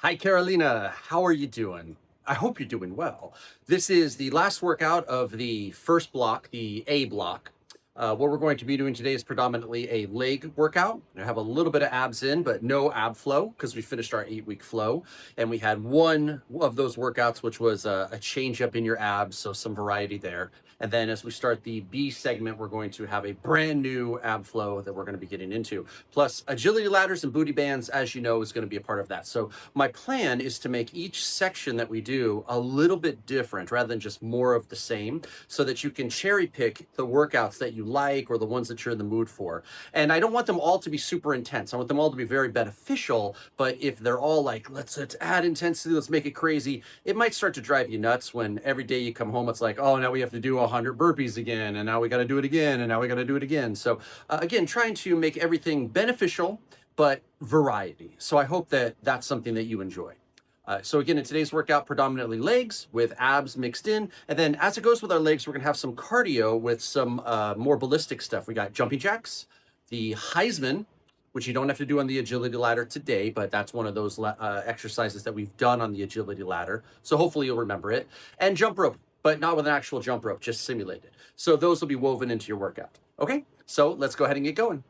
Hi, Carolina. How are you doing? I hope you're doing well. This is the last workout of the first block, the A block. What we're going to be doing today is predominantly a leg workout. I have a little bit of abs in, but no ab flow because we finished our 8-week flow. And we had one of those workouts, which was a change up in your abs. So some variety there. And then as we start the B segment, we're going to have a brand new ab flow that we're going to be getting into. Plus agility ladders and booty bands, as you know, is going to be a part of that. So my plan is to make each section that we do a little bit different rather than just more of the same, so that you can cherry pick the workouts that you like or the ones that you're in the mood for. And I don't want them all to be super intense. I want them all to be very beneficial. But if they're all like, let's add intensity, let's make it crazy, it might start to drive you nuts when every day you come home, it's like, oh, now we have to do 100 burpees again, and now we got to do it again, and now we got to do it again. So again, trying to make everything beneficial, but variety. So I hope that that's something that you enjoy. So again, in today's workout, predominantly legs with abs mixed in. And then as it goes with our legs, we're gonna have some cardio with some more ballistic stuff. We got jumping jacks, the Heisman, which you don't have to do on the agility ladder today, but that's one of those exercises that we've done on the agility ladder. So hopefully you'll remember it. And jump rope, but not with an actual jump rope, just simulated. So those will be woven into your workout. Okay, so let's go ahead and get going.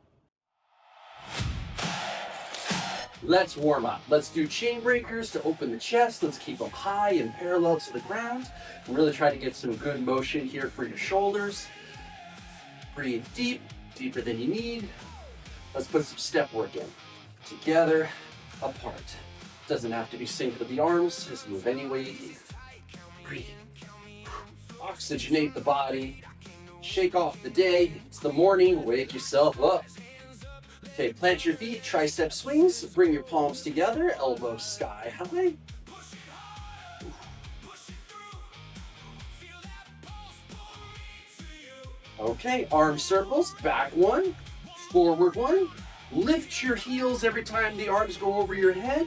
Let's warm up. Let's do chain breakers to open the chest. Let's keep them high and parallel to the ground. And really try to get some good motion here for your shoulders. Breathe deep, deeper than you need. Let's put some step work in. Together, apart. Doesn't have to be synced with the arms. Just move any way you need. Breathe. Oxygenate the body. Shake off the day. It's the morning. Wake yourself up. Okay, plant your feet, tricep swings, bring your palms together, elbows sky high. Okay, arm circles, back one, forward one. Lift your heels every time the arms go over your head.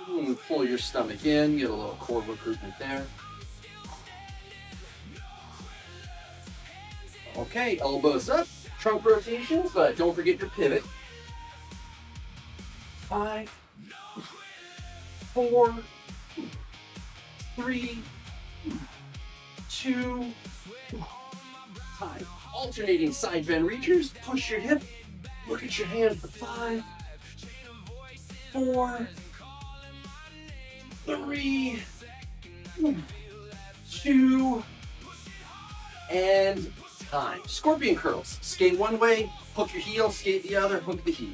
And pull your stomach in, get a little core recruitment there. Okay, elbows up, trunk rotations, but don't forget your pivot. 5, 4, 3, 2, time. Alternating side bend reachers. Push your hip. Look at your hand for 5, 4, 3, 2, and time. Scorpion curls. Skate one way, hook your heel, skate the other, hook the heel.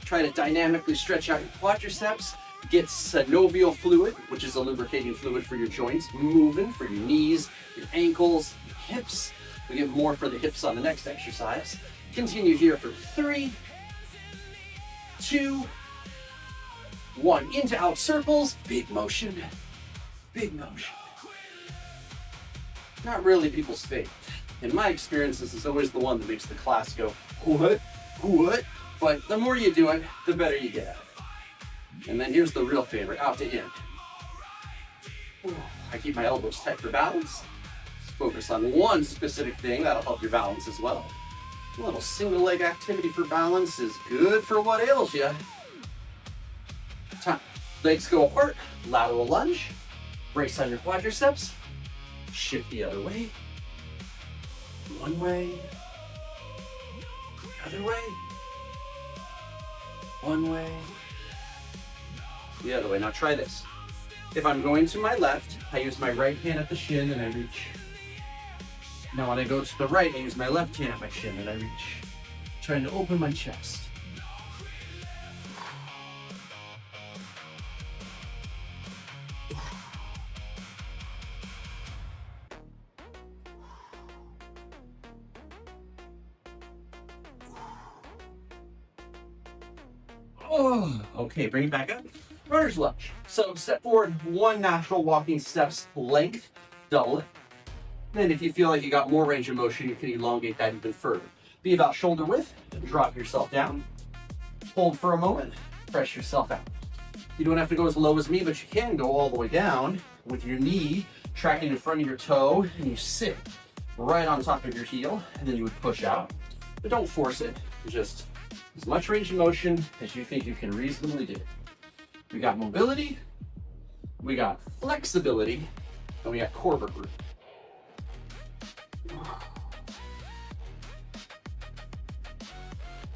Try to dynamically stretch out your quadriceps, get synovial fluid, which is a lubricating fluid for your joints, moving for your knees, your ankles, your hips. We get more for the hips on the next exercise. Continue here for 3, 2, 1. Into out circles, big motion, big motion. Not really people's favorite. In my experience, this is always the one that makes the class go, what, what? But the more you do it, the better you get at it. And then here's the real favorite, out to in. I keep my elbows tight for balance. Just focus on one specific thing, that'll help your balance as well. A little single leg activity for balance is good for what ails you. Time. Legs go apart, lateral lunge. Brace on your quadriceps. Shift the other way. One way. The other way. One way, the other way. Now try this. If I'm going to my left, I use my right hand at the shin and I reach. Now when I go to the right, I use my left hand at my shin and I reach. Trying to open my chest. Oh, okay, bring it back up. Runner's lunge. So step forward, one natural walking steps length, double it. Then if you feel like you got more range of motion, you can elongate that even further. Be about shoulder width, drop yourself down, hold for a moment, press yourself out. You don't have to go as low as me, but you can go all the way down with your knee tracking in front of your toe, and you sit right on top of your heel, and then you would push out. But don't force it, just as much range of motion as you think you can reasonably do. We got mobility, we got flexibility, and we got core group.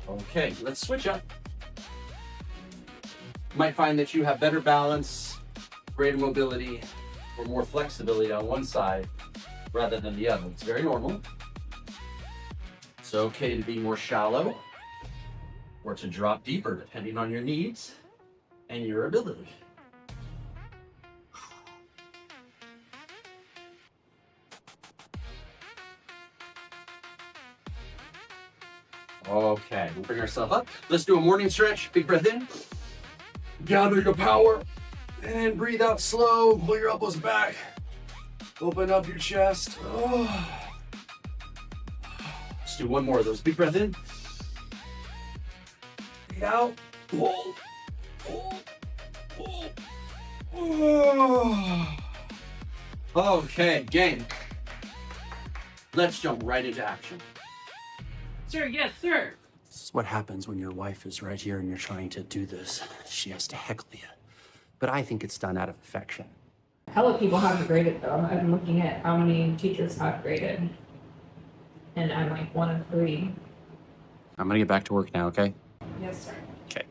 Okay, let's switch up. You might find that you have better balance, greater mobility, or more flexibility on one side rather than the other. It's very normal. It's okay to be more shallow or to drop deeper depending on your needs and your ability. Okay, we'll bring ourselves up. Let's do a morning stretch. Big breath in. Gather your power. And breathe out slow. Pull your elbows back. Open up your chest. Oh. Let's do one more of those. Big breath in. Breathe out. Pull. Pull. Pull. Oh. Okay, gang. Let's jump right into action. Sir, yes, sir. This is what happens when your wife is right here and you're trying to do this. She has to heckle you. But I think it's done out of affection. Hella people have graded though. I'm looking at how many teachers have graded. And I'm like 1 of 3. I'm gonna get back to work now, okay? Yes, sir. Okay.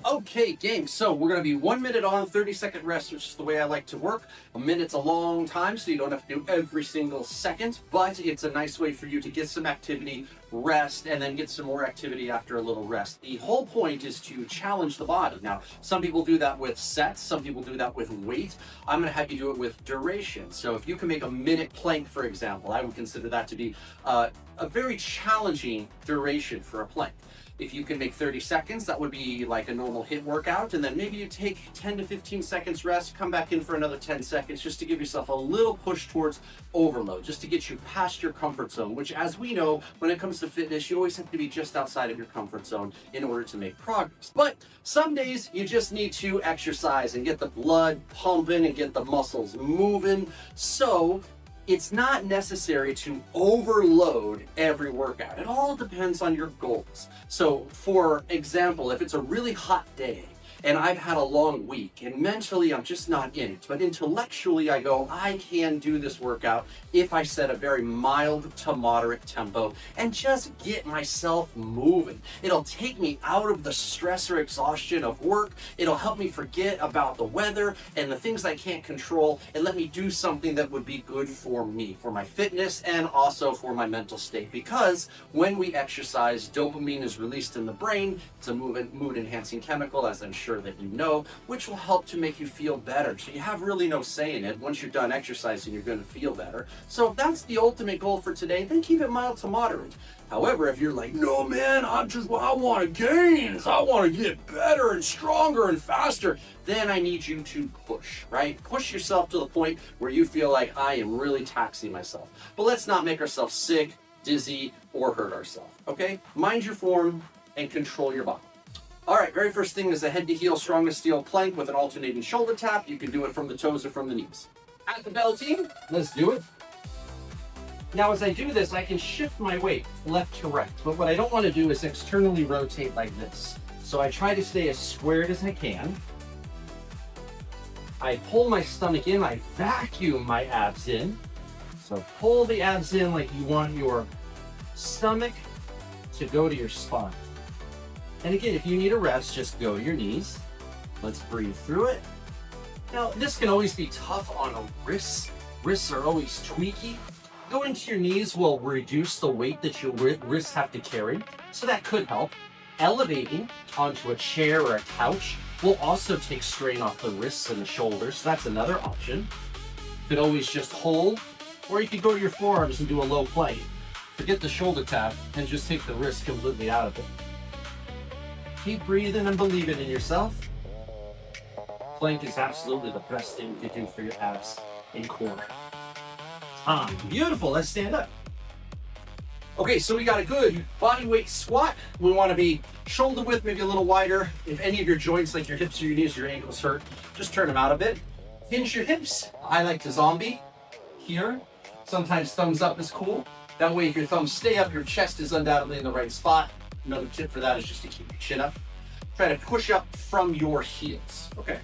Okay, gang, so we're gonna be 1 minute on, 30-second rest, which is the way I like to work. A minute's a long time, so you don't have to do every single second, but it's a nice way for you to get some activity, rest, and then get some more activity after a little rest. The whole point is to challenge the body. Now, some people do that with sets, some people do that with weight. I'm gonna have you do it with duration. So if you can make a minute plank, for example, I would consider that to be a very challenging duration for a plank. If you can make 30 seconds, that would be like a normal HIIT workout. And then maybe you take 10 to 15 seconds rest, come back in for another 10 seconds, just to give yourself a little push towards overload, just to get you past your comfort zone, which, as we know, when it comes to fitness, you always have to be just outside of your comfort zone in order to make progress. But some days you just need to exercise and get the blood pumping and get the muscles moving. So it's not necessary to overload every workout. It all depends on your goals. So for example, if it's a really hot day and I've had a long week and mentally I'm just not in it, but intellectually I go, I can do this workout if I set a very mild to moderate tempo and just get myself moving. It'll take me out of the stress or exhaustion of work. It'll help me forget about the weather and the things I can't control and let me do something that would be good for me, for my fitness and also for my mental state. Because when we exercise, dopamine is released in the brain. It's a mood enhancing chemical, as I'm sure that you know, which will help to make you feel better. So you have really no say in it. Once you're done exercising, you're going to feel better. So if that's the ultimate goal for today, then keep it mild to moderate. However, if you're like, no man, I want to gain, I want to get better and stronger and faster, then I need you to push, right? Push yourself to the point where you feel like I am really taxing myself. But let's not make ourselves sick, dizzy, or hurt ourselves, okay? Mind your form and control your body. All right, very first thing is a head to heel strong as steel plank with an alternating shoulder tap. You can do it from the toes or from the knees. At the bell team, let's do it. Now, as I do this, I can shift my weight left to right, but what I don't want to do is externally rotate like this. So I try to stay as squared as I can. I pull my stomach in, I vacuum my abs in. So pull the abs in like you want your stomach to go to your spine. And again, if you need a rest, just go to your knees. Let's breathe through it. Now, this can always be tough on a wrist. Wrists are always tweaky. Going to your knees will reduce the weight that your wrists have to carry, so that could help. Elevating onto a chair or a couch will also take strain off the wrists and the shoulders, so that's another option. You could always just hold, or you could go to your forearms and do a low plank. Forget the shoulder tap and just take the wrist completely out of it. Keep breathing and believing in yourself. Plank is absolutely the best thing you can do for your abs and core. Beautiful, let's stand up. Okay, so we got a good body weight squat. We want to be shoulder width, maybe a little wider. If any of your joints, like your hips or your knees or your ankles hurt, just turn them out a bit. Hinge your hips. I like to zombie here. Sometimes thumbs up is cool. That way, if your thumbs stay up, your chest is undoubtedly in the right spot. Another tip for that is just to keep your chin up. Try to push up from your heels, okay?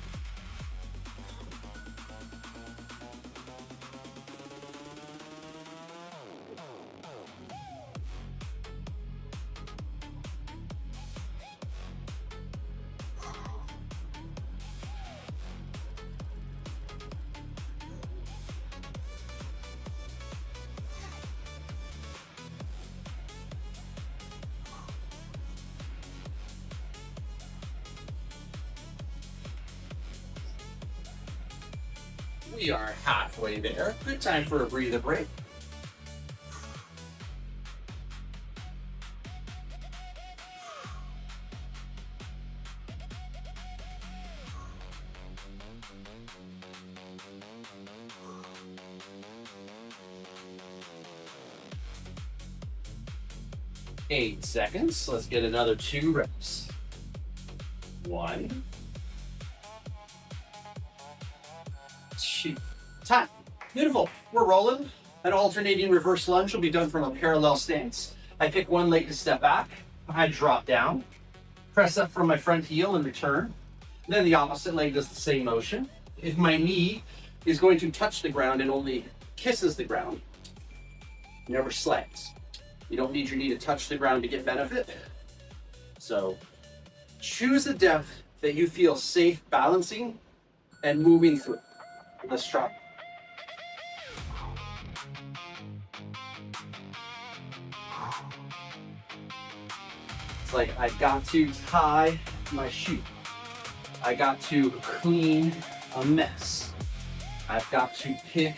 We are halfway there. Good time for a breather break. Eight seconds. Let's get another 2 reps. 1, 2. Time. Beautiful. We're rolling. An alternating reverse lunge will be done from a parallel stance. I pick one leg to step back. I drop down. Press up from my front heel and return. Then the opposite leg does the same motion. If my knee is going to touch the ground and only kisses the ground, never slants. You don't need your knee to touch the ground to get benefit. So choose a depth that you feel safe balancing and moving through. Let's try. It's like I got to tie my shoe. I got to clean a mess. I've got to pick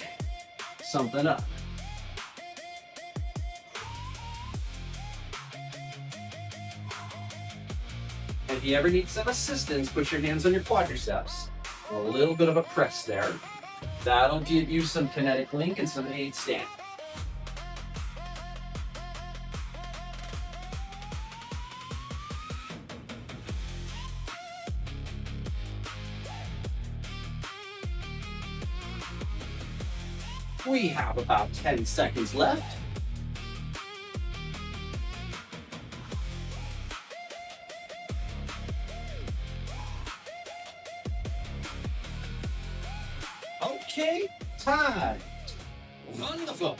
something up. If you ever need some assistance, put your hands on your quadriceps. A little bit of a press there. That'll give you some kinetic link and some aid stand. We have about 10 seconds left. Okay, time. Wonderful.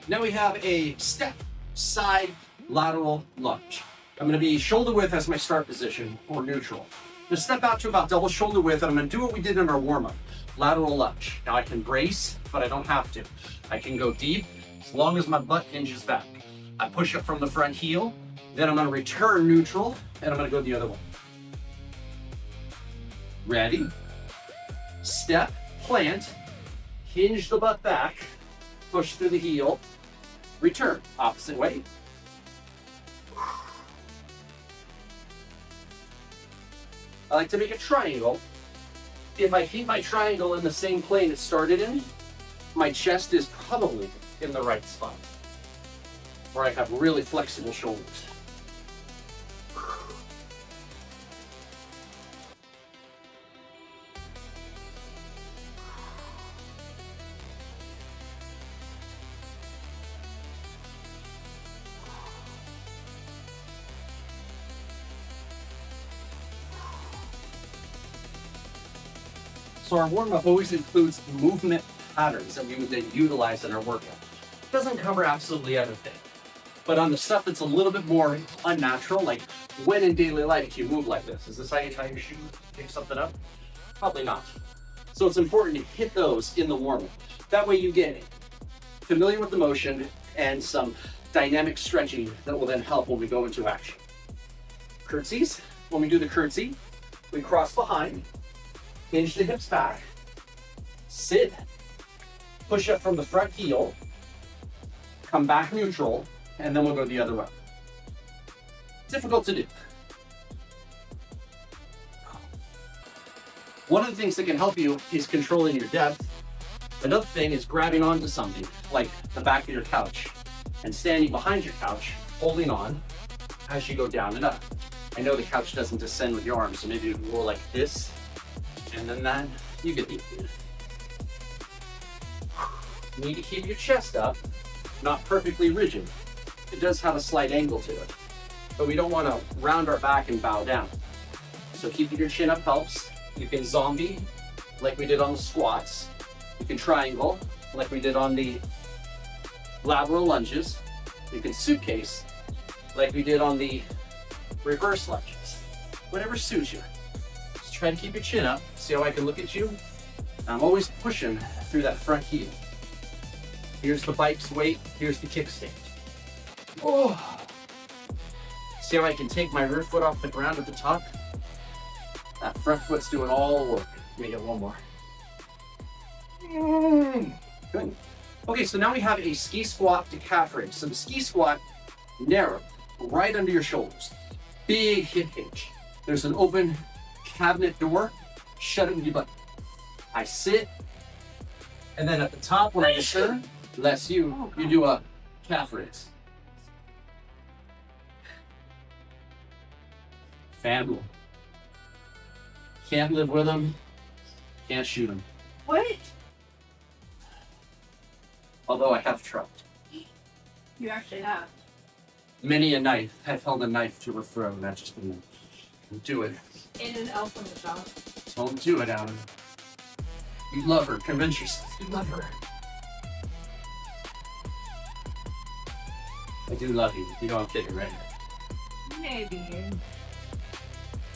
Now we have a step side lateral lunge. I'm going to be shoulder width as my start position, or neutral. I'm going to step out to about double shoulder width, and I'm going to do what we did in our warm-up, lateral lunge. Now I can brace, but I don't have to. I can go deep as long as my butt hinges back. I push up from the front heel, then I'm going to return neutral, and I'm going to go the other way. Ready? Step, plant, hinge the butt back, push through the heel, return, opposite way. I like to make a triangle. If I keep my triangle in the same plane it started in, my chest is probably in the right spot, where I have really flexible shoulders. So our warm-up always includes movement patterns that we would then utilize in our workout. It doesn't cover absolutely everything, but on the stuff that's a little bit more unnatural, like when in daily life do you move like this? Is this how you tie your shoe, pick something up? Probably not. So it's important to hit those in the warm-up. That way you get familiar with the motion and some dynamic stretching that will then help when we go into action. Curtsies. When we do the curtsy, we cross behind, hinge the hips back, sit, push up from the front heel, come back neutral, and then we'll go the other way. Difficult to do. One of the things that can help you is controlling your depth. Another thing is grabbing onto something, like the back of your couch, and standing behind your couch, holding on as you go down and up. I know the couch doesn't descend with your arms, so maybe you can go like this, and then that, you get the idea. You need to keep your chest up, not perfectly rigid. It does have a slight angle to it, but we don't want to round our back and bow down. So keeping your chin up helps. You can zombie, like we did on the squats. You can triangle, like we did on the lateral lunges. You can suitcase, like we did on the reverse lunges. Whatever suits you. Just try to keep your chin up. See how I can look at you? I'm always pushing through that front heel. Here's the bike's weight, here's the kickstand. Oh. See how I can take my rear foot off the ground at the top? That front foot's doing all the work. Let me get one more. Good. Okay, so now we have a ski squat to calf raise. So the ski squat, narrow, right under your shoulders. Big hip hinge. There's an open cabinet door. Shut it with your butt. I sit, and then at the top when I return, bless you, you do a calf raise. Family. Can't live with them, can't shoot them. What? Although I have tried. You actually have. Many a night, I've held a knife to her throat, and I just didn't do it. And an elf on the top. Don't do it, Adam. You love her. Convince yourself you love her. I do love you. You know I'm kidding, right? Maybe.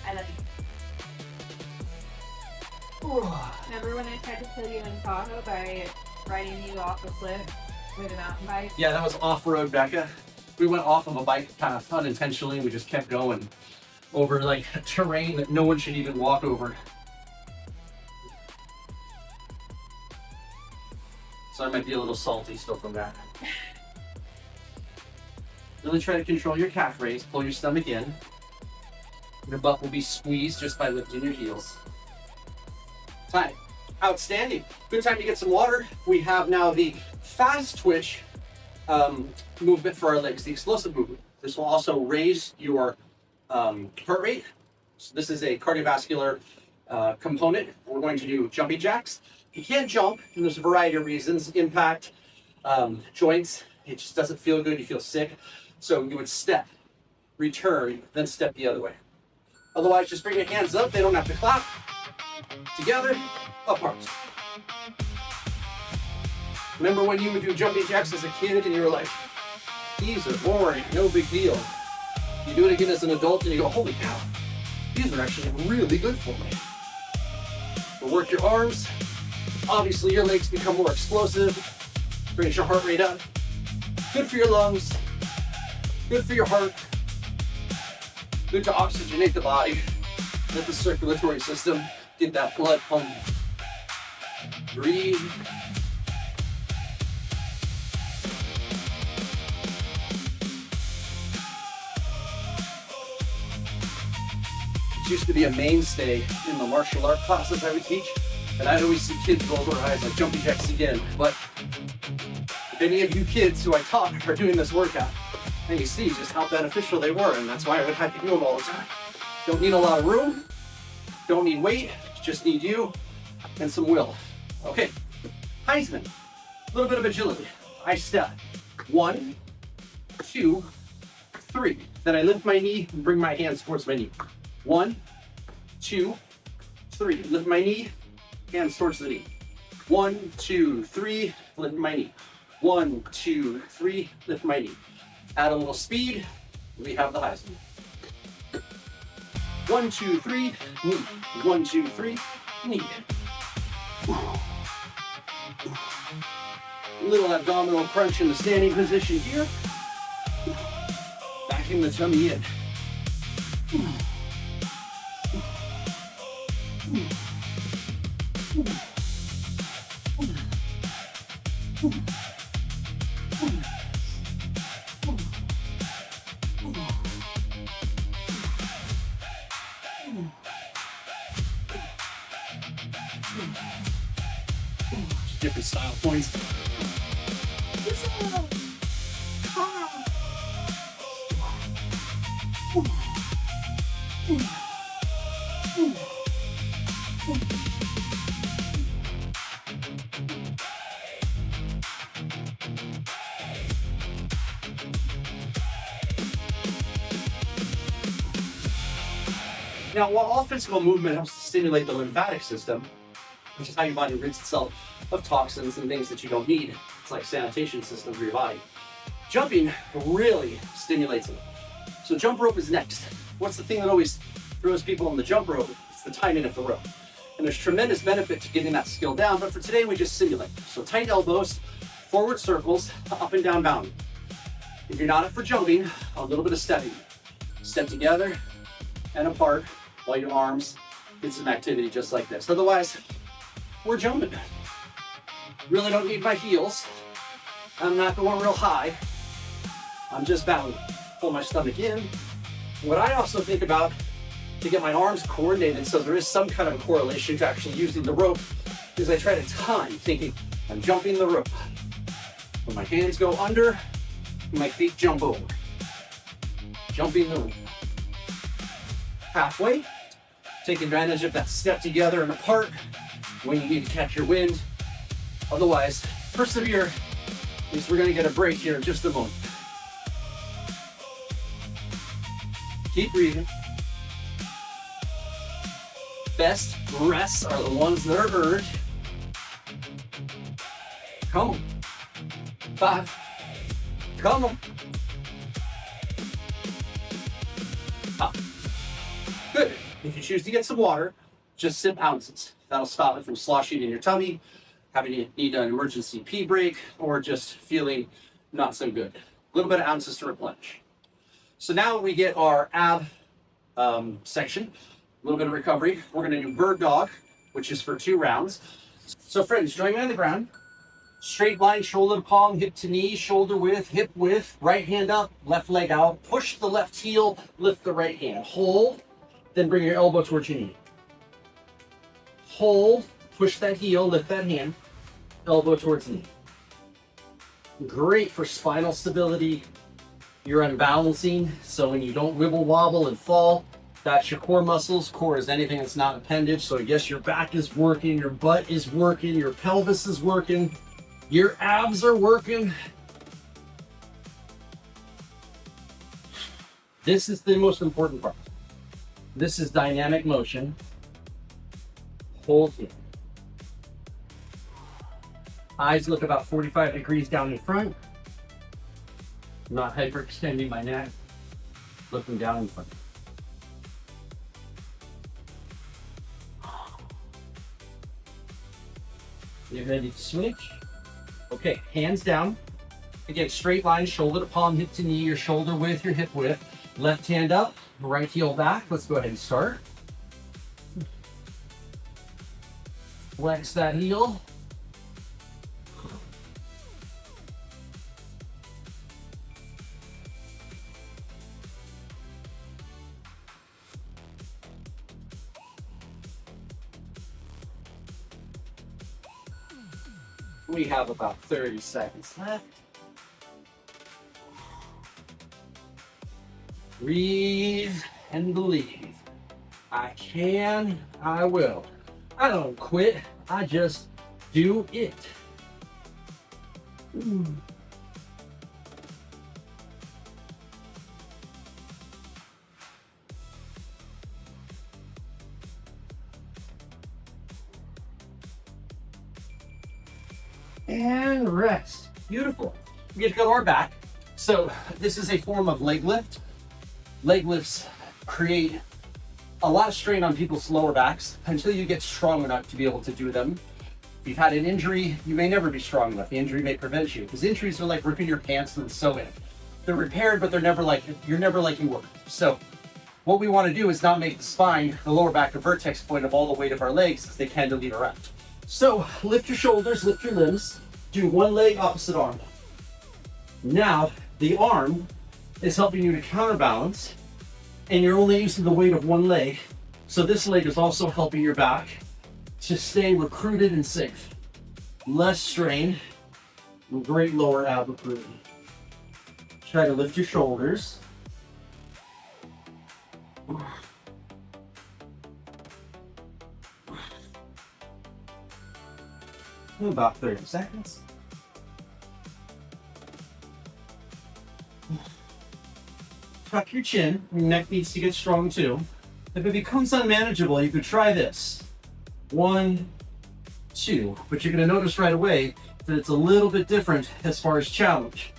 I love you. Remember when I tried to kill you in Tahoe by riding you off a cliff with a mountain bike? Yeah, that was off-road, Becca. We went off of a bike kind of unintentionally. We just kept going over like terrain that no one should even walk over. So I might be a little salty still from that. Really try to control your calf raise. Pull your stomach in. Your butt will be squeezed just by lifting your heels. Time. Outstanding. Good time to get some water. We have now the fast twitch movement for our legs, the explosive movement. This will also raise your heart rate. So this is a cardiovascular component. We're going to do jumping jacks. You can't jump, and there's a variety of reasons. Impact, joints, it just doesn't feel good, you feel sick. So you would step, return, then step the other way. Otherwise, just bring your hands up, they don't have to clap. Together, apart. Remember when you would do jumping jacks as a kid and you were like, these are boring, no big deal. You do it again as an adult and you go, holy cow, these are actually really good for me. But work your arms. Obviously, your legs become more explosive, brings your heart rate up. Good for your lungs, good for your heart, good to oxygenate the body, let the circulatory system get that blood pumping. Breathe. It used to be a mainstay in the martial art classes I would teach. And I'd always see kids roll their eyes like jumping jacks again. But if any of you kids who I taught are doing this workout, and you see just how beneficial they were, and that's why I would have to do them all the time. Don't need a lot of room, don't need weight, just need you and some will. Okay, Heisman, a little bit of agility. I step, 1, 2, 3. Then I lift my knee and bring my hands towards my knee. 1, 2, 3. Lift my knee, hands towards the knee. 1, 2, 3, lift my knee. 1, 2, 3, lift my knee. Add a little speed, we have the Heisman. 1, 2, 3, knee. 1, 2, 3, knee. Little abdominal crunch in the standing position here. Backing the tummy in. Different style points. Now, while all physical movement helps to stimulate the lymphatic system, which is how your body rids itself of toxins and things that you don't need, it's like sanitation system for your body. Jumping really stimulates it. So jump rope is next. What's the thing that always throws people on the jump rope? It's the timing of the rope. And there's tremendous benefit to getting that skill down, but for today we just simulate. So tight elbows, forward circles, up and down bounding. If you're not up for jumping, a little bit of stepping. Step together and apart while your arms get some activity just like this. Otherwise, we're jumping. Really don't need my heels. I'm not going real high. I'm just bound. Pull my stomach in. What I also think about to get my arms coordinated so there is some kind of correlation to actually using the rope is I try to time, thinking I'm jumping the rope. When my hands go under, my feet jump over. Jumping the rope. Halfway. Take advantage of that step together and apart when you need to catch your wind. Otherwise, persevere, because we're gonna get a break here in just a moment. Keep breathing. Best rests are the ones that are earned. Come on. 5. Come on. Up. Good. If you choose to get some water, just sip ounces. That'll stop it from sloshing in your tummy, having to need an emergency pee break, or just feeling not so good. A little bit of ounces to replenish. So now we get our ab section, a little bit of recovery. We're gonna do bird dog, which is for 2 rounds. So friends, join me on the ground. Straight line, shoulder to palm, hip to knee, shoulder width, hip width, right hand up, left leg out. Push the left heel, lift the right hand. Hold, then bring your elbow towards your knee. Hold, push that heel, lift that hand, elbow towards knee. Great for spinal stability. You're unbalancing, so when you don't wibble wobble and fall, that's your core muscles. Core is anything that's not appendage, so yes, your back is working, your butt is working, your pelvis is working, your abs are working. This is the most important part. This is dynamic motion. Hold here. Eyes look about 45 degrees down in front. Not hyperextending my neck. Looking down in front. You ready to switch? Okay, hands down. Again, straight line, shoulder to palm, hip to knee, your shoulder width, your hip width. Left hand up, right heel back. Let's go ahead and start. Flex that heel. We have about 30 seconds left. Breathe and believe. I can, I will. I don't quit, I just do it. And rest. Beautiful. We get to go to our back. So this is a form of leg lift. Leg lifts create a lot of strain on people's lower backs until you get strong enough to be able to do them. If you've had an injury, you may never be strong enough. The injury may prevent you, because injuries are like ripping your pants and sewing. They're repaired, but they're never like, you're never like you were. So what we want to do is not make the spine, the lower back, a vertex point of all the weight of our legs, as they cantilever around. So lift your shoulders, lift your limbs, do one leg, opposite arm. Now the arm is helping you to counterbalance, and you're only using the weight of one leg. So this leg is also helping your back to stay recruited and safe. Less strain, and great lower ab recruiting. Try to lift your shoulders. About 30 seconds. Tuck your chin. Your neck needs to get strong too. If it becomes unmanageable, you could try this. 1, 2. But you're going to notice right away that it's a little bit different as far as challenge.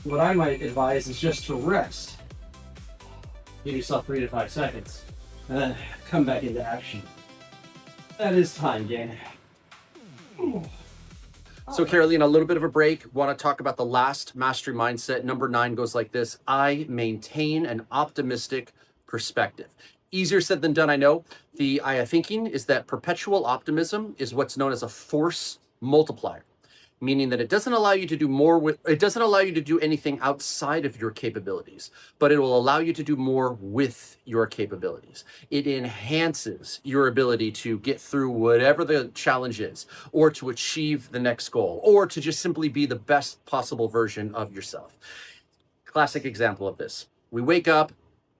What I might advise is just to rest. Give yourself 3 to 5 seconds, and then come back into action. That is time, gang. So Caroline, a little bit of a break. Want to talk about the last mastery mindset. Number 9 goes like this: I maintain an optimistic perspective. Easier said than done, I know. The I thinking is that perpetual optimism is what's known as a force multiplier, meaning that it doesn't allow you to do more with, it doesn't allow you to do anything outside of your capabilities, but it will allow you to do more with your capabilities. It enhances your ability to get through whatever the challenge is, or to achieve the next goal, or to just simply be the best possible version of yourself. Classic example of this: we wake up,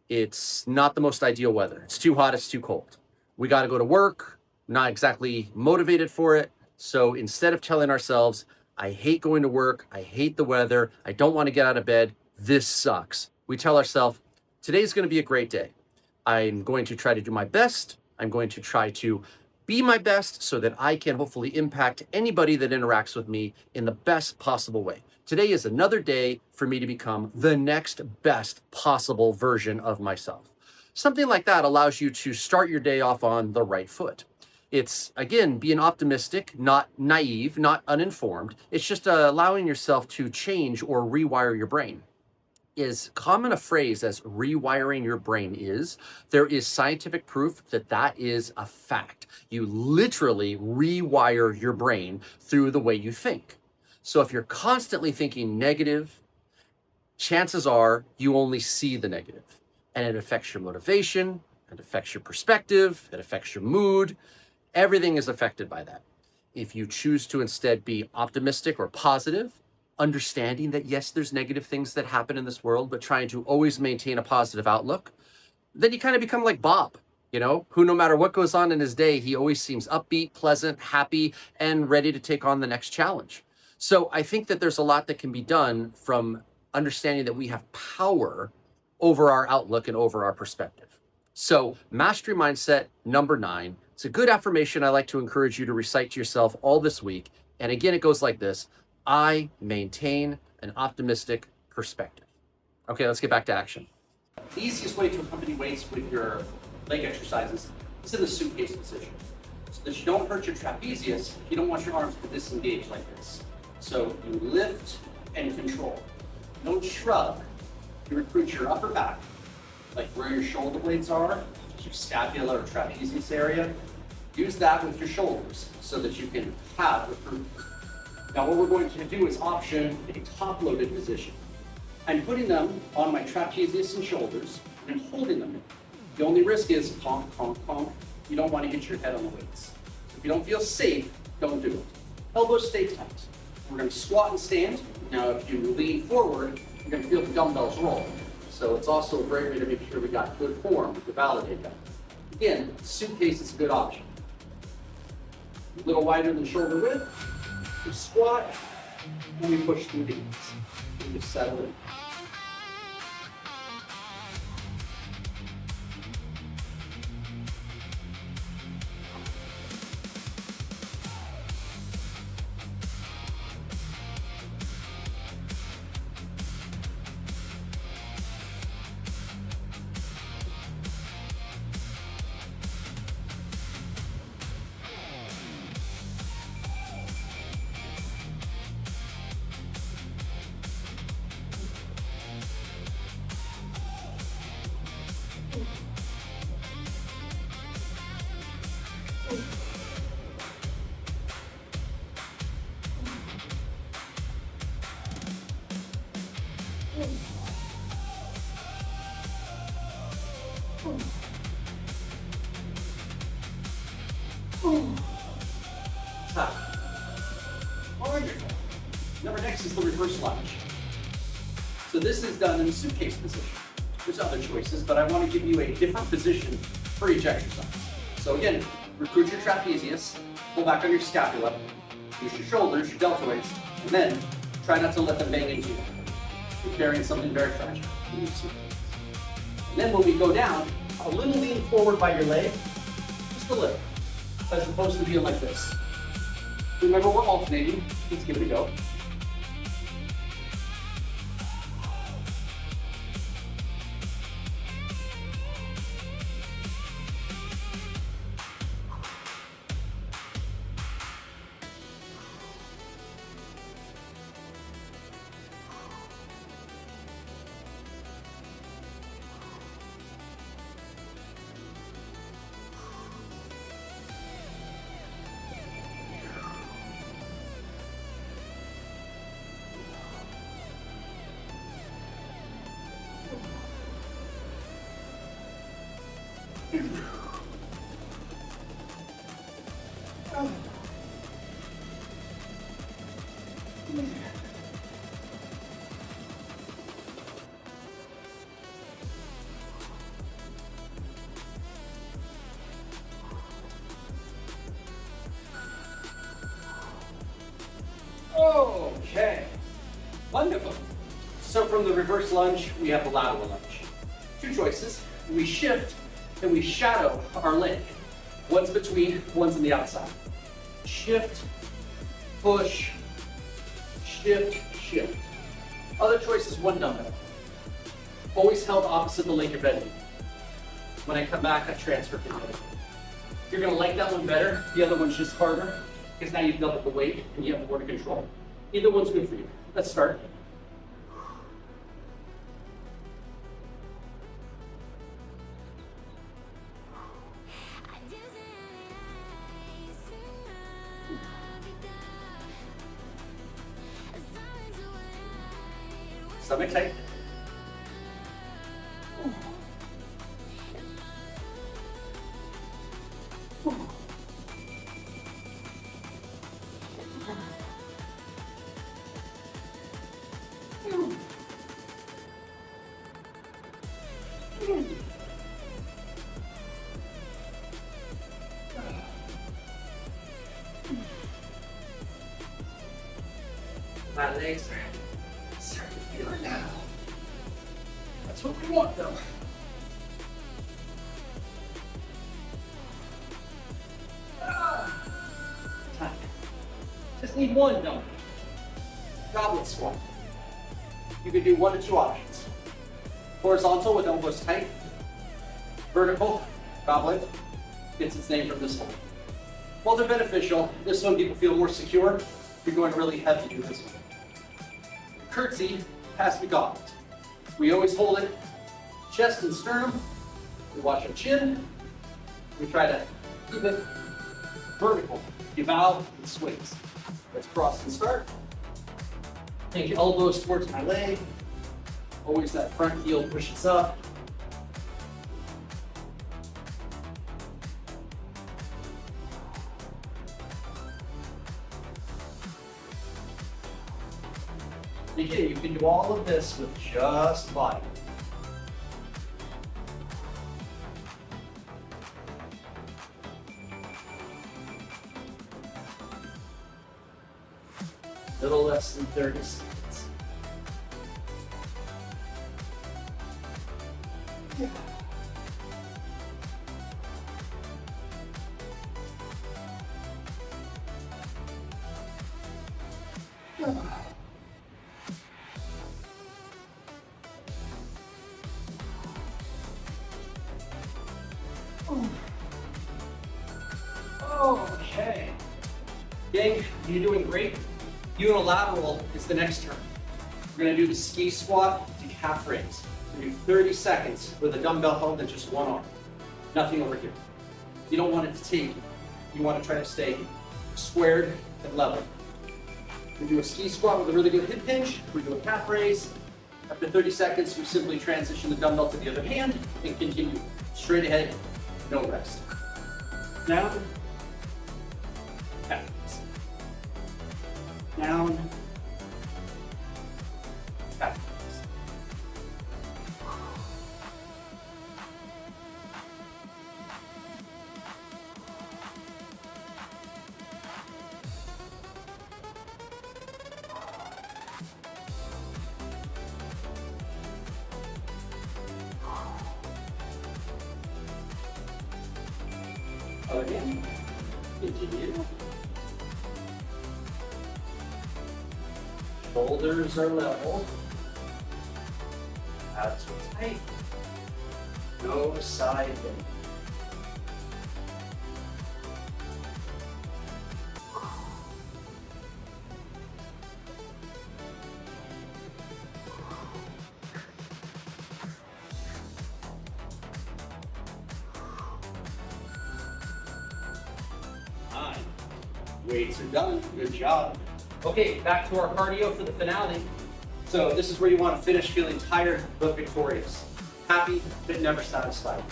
it's not the most ideal weather. It's too hot, it's too cold. We got to go to work, not exactly motivated for it. So instead of telling ourselves, I hate going to work, I hate the weather, I don't want to get out of bed, this sucks, we tell ourselves, today's going to be a great day. I'm going to try to do my best. I'm going to try to be my best so that I can hopefully impact anybody that interacts with me in the best possible way. Today is another day for me to become the next best possible version of myself. Something like that allows you to start your day off on the right foot. It's, again, being optimistic, not naive, not uninformed. It's just allowing yourself to change or rewire your brain. As common a phrase as rewiring your brain is, there is scientific proof that that is a fact. You literally rewire your brain through the way you think. So if you're constantly thinking negative, chances are you only see the negative, and it affects your motivation, it affects your perspective, it affects your mood. Everything is affected by that. If you choose to instead be optimistic or positive, understanding that yes, there's negative things that happen in this world, but trying to always maintain a positive outlook, then you kind of become like Bob, who no matter what goes on in his day, he always seems upbeat, pleasant, happy, and ready to take on the next challenge. So I think that there's a lot that can be done from understanding that we have power over our outlook and over our perspective. So mastery mindset number 9. It's a good affirmation I like to encourage you to recite to yourself all this week. And again, it goes like this: I maintain an optimistic perspective. Okay, let's get back to action. The easiest way to accompany weights with your leg exercises is in the suitcase position, so that you don't hurt your trapezius. You don't want your arms to disengage like this. So you lift and control. Don't shrug. You recruit your upper back, like where your shoulder blades are, your scapula or trapezius area. Use that with your shoulders so that you can have recruitment. Now what we're going to do is option a top-loaded position. I'm putting them on my trapezius and shoulders and holding them. The only risk is conk, conk, conk. You don't want to hit your head on the weights. If you don't feel safe, don't do it. Elbows stay tight. We're going to squat and stand. Now if you lean forward, you're going to feel the dumbbells roll. So it's also a great way to make sure we got good form to validate that. Again, suitcase is a good option. A little wider than shoulder width. We squat, and we push through the knees. We just settle in. Stop. Wonderful. Number next is the reverse lunge. So this is done in the suitcase position. There's other choices, but I want to give you a different position for each exercise. So again, recruit your trapezius, pull back on your scapula, use your shoulders, your deltoids, and then try not to let them bang into you. You're carrying something very fragile. And then when we go down, a little lean forward by your leg, just a little, as opposed to being like this. Remember, we're alternating. Let's give it a go. Okay, wonderful. So from the reverse lunge, we have the lateral lunge. Two choices. We shift and we shadow our leg. One's between, one's on the outside. Shift, push, shift, shift. Other choice is one dumbbell. Always held opposite the leg you're bending. When I come back, I transfer to the other. You're gonna like that one better. The other one's just harder because now you've doubled the weight and you have more to control. Either one's good for you. Let's start. Stomach tight. My legs are starting to feel it now. That's what we want though. Time. Just need one dumbbell. Goblet squat. You can do one of two options. Horizontal with elbows tight. Vertical, goblet, gets its name from this one. While they're beneficial, this one people feel more secure. You're going really heavy to do this one. Curtsy has to be goblet. We always hold it, chest and sternum. We watch our chin. We try to keep it vertical. You bow, it swings. Let's cross and start. Take your elbows towards my leg. Always that front heel pushes up. And again, you can do all of this with just body. Little less than 30 seconds. Yeah. Okay. Gang, you're doing great. Unilateral is the next turn. We're gonna do the ski squat to calf raise. We're gonna do 30 seconds with a dumbbell held in just one arm. Nothing over here. You don't want it to take. You want to try to stay squared and level. We do a ski squat with a really good hip hinge. We do a calf raise. After 30 seconds, we simply transition the dumbbell to the other hand and continue straight ahead, no rest. Down, calf raise. Down, calf raise. Again, continue. Shoulders are level. Abs are tight. No side bend. Weights are done. Good job. Okay, back to our cardio for the finale. So this is where you want to finish feeling tired but victorious. Happy but never satisfied.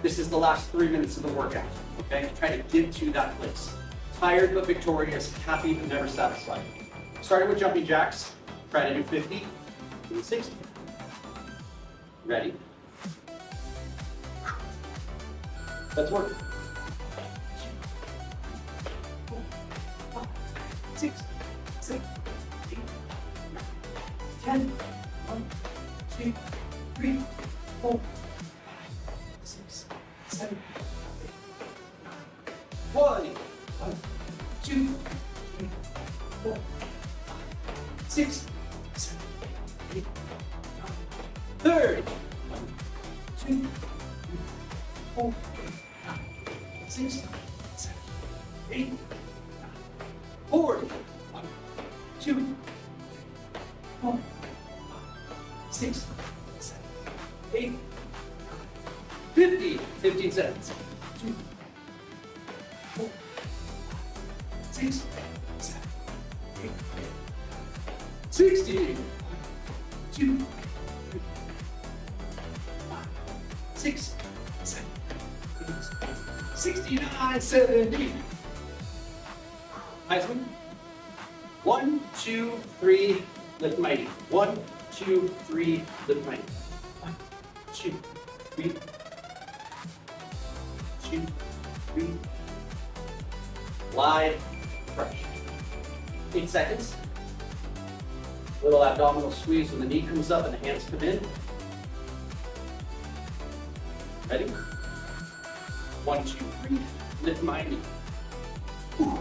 This is the last 3 minutes of the workout, okay? Try to get to that place. Tired but victorious, happy but never satisfied. Starting with jumping jacks, try to do 50 and 60. Ready? Let's work. 6, 7, 8, 10. 1, 2, 3, 4, 6, 7, 8, 9, 1, 2, 3, 4, 6, 7, 8, 9, 30. 1, 2, 3, 4, 6, 7, 8, 9, 40. 1, 2, 4, 6, 7, 8, 9, 50. 15 seconds. 2, 4, 6, 7, 8, 60. 1, 2, 3, 5, 6, 7, 8, 69, 70. Nice one. 1, 2, 3, lift mighty. 1, 2, 3, lift mighty. 1, 2, 3, 2, 3. Glide, crush. 8 seconds. Little abdominal squeeze when the knee comes up and the hands come in. Ready? 1, 2, 3, lift my knee. Ooh.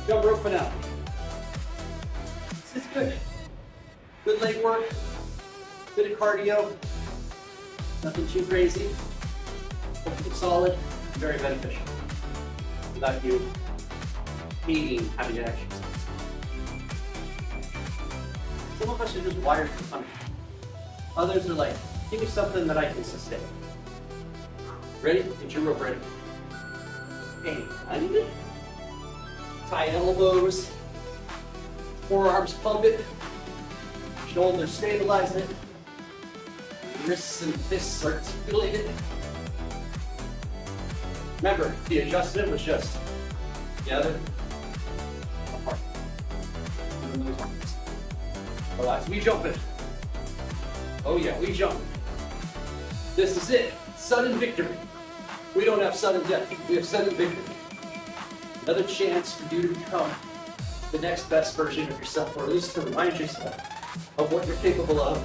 Jump rope finale. This is good. Good leg work, bit of cardio, nothing too crazy. Hopefully solid, very beneficial. Without you hating having to exercise. Some of us are just wired for fun. Others are like, give me something that I can sustain. Ready? Get your rope ready. Hey, under it. Tie elbows, forearms pump it, shoulders stabilize it, wrists and fists articulate it. Remember, the adjustment was just together, apart. Moving those arms. Relax, we jump it. Oh yeah, we jump. This is it, sudden victory. We don't have sudden death, we have sudden victory. Another chance for you to become the next best version of yourself, or at least to remind yourself of what you're capable of.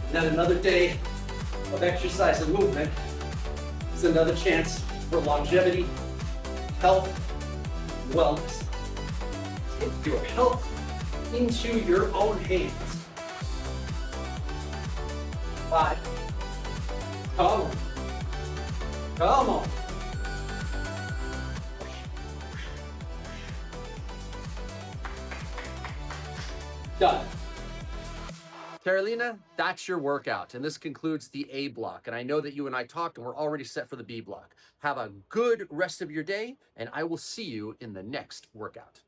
And then another day of exercise and movement is another chance for longevity, health, and wellness. Take your health into your own hands. 5. Come on. Come on. Done. Carolina, that's your workout, and this concludes the A block. And I know that you and I talked, and we're already set for the B block. Have a good rest of your day, and I will see you in the next workout.